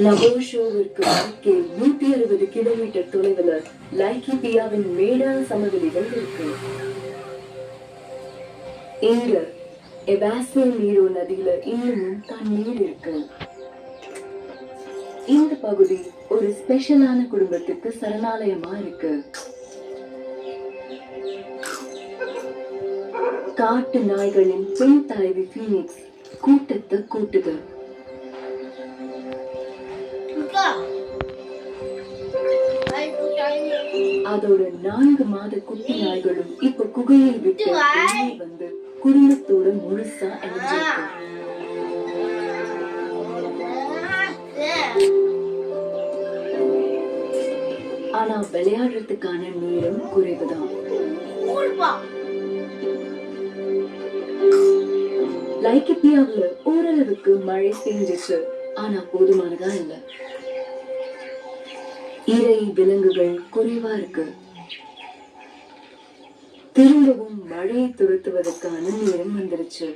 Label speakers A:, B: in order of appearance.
A: நவோஷோவிற்கு வடக்கே 160 கிலோமீட்டர் தொலைவில் லைகிபியாவின் மேடான சமவெளிகள் இருக்கு. இங்க எபாசே நீரோ நதியில இன்னமும் தண்ணீர் இருக்கு. இந்த பகுதி ஒரு ஸ்பெஷலான குடும்பத்துக்கு சரணாலயமா இருக்கு. காட்டு நாய்களின் பெண் தலைவி பீனிக்ஸ் கூட்டத்தை கூட்டுது. அதோட 4 மாத குட்டி நாய்களும் இப்ப குகையை விட்டு வந்து குடும்பத்தோட முழுசா இணைஞ்சிருக்கு. ஆனா விளையாடுறதுக்கான நேரம் குறைவுதான். லைகிபியாவுல ஓரளவுக்கு மழை பெஞ்சிச்சு, ஆனா போதுமானதா இல்ல. இறை விலங்குகள் குறைவா இருக்கு. திரும்பவும் மழையை துரத்துவதற்கான நேரம் வந்துருச்சு.